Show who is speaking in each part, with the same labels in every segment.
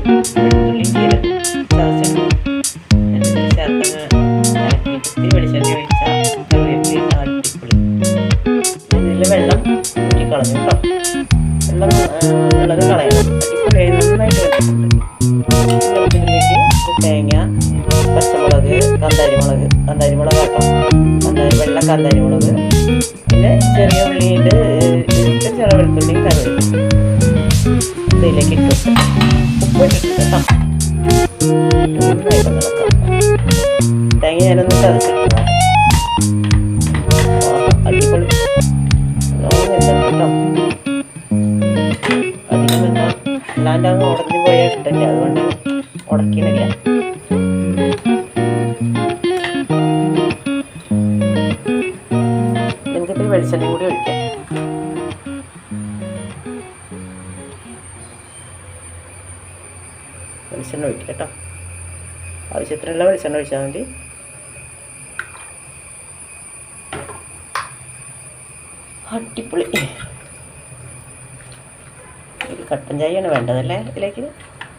Speaker 1: വെളുത്തുള്ളി ചതച്ചിട്ട് എന്നിട്ട് ചേർത്തങ്ങ് ഇളക്കിയിട്ട് ഇത്തിരി വെളിച്ചെണ്ണ ഒഴിച്ചാൽ കറിവേപ്പില അടിപൊളി. ഇതിൽ വെള്ളം ഊറ്റിക്കളഞ്ഞു കേട്ടോ. വെള്ളം ഉള്ളത് കളയണം. അടിപൊളിയായി നന്നായിട്ട് വെച്ചിട്ടുണ്ട്. ഇതിലേക്ക് തേങ്ങ, പച്ചമുളക്, കാന്താരിമുളക് കേട്ടോ, വെള്ള കാന്താരിമുളക്, പിന്നെ ചെറിയ ഉള്ളിയിട്ട് ചെറിയ വെളുത്തുള്ളിയും കറിവേപ്പില ഇതിലേക്ക് ഇട്ടിട്ട് ഉപ്പ് ഇട്ടിട്ട് കേട്ടോ നന്നായിട്ട് നടക്കാം. തേങ്ങ ഞാനൊന്ന് ചതച്ചിട്ട് അടിപൊളി കേട്ടോ. അധികം വെള്ളം അല്ലാണ്ട് അങ്ങ് ഉടഞ്ഞു പോയാൽ ഇഷ്ടമില്ല, അതുകൊണ്ട് ഉടക്കിയില്ല. എനിക്കിത്തിരി വെളിച്ചെണ്ണയും കൂടി ഒഴിക്കാം. വെളിച്ചെണ്ണ ഒഴിക്കാം കേട്ടോ. ആവശ്യത്തിനുള്ള വെളിച്ചെണ്ണ ഒഴിച്ചാൽ മതി. അടിപൊളി. ഇത് കട്ടൻ ചായയാണ് വേണ്ടതല്ലേ. ഇതിലേക്ക്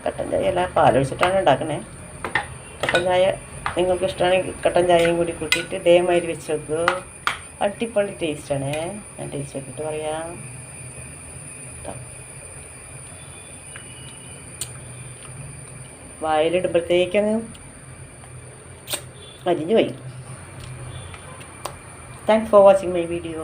Speaker 1: കട്ടൻ ചായ അല്ല, പാലൊഴിച്ചിട്ടാണ് ഉണ്ടാക്കണേ. കട്ടൻ ചായ നിങ്ങൾക്ക് ഇഷ്ടമാണെങ്കിൽ കട്ടൻ ചായയും കൂടി കൂട്ടിയിട്ട് ഇതേമാതിരി വെച്ച് വെക്കുക. അടിപൊളി ടേസ്റ്റാണേ. ഞാൻ ടേസ്റ്റ് നോക്കിയിട്ട് പറയാം. വായിലിടുമ്പോഴത്തേക്കങ്ങ് അരിഞ്ഞു പോയി. Thanks for watching my video.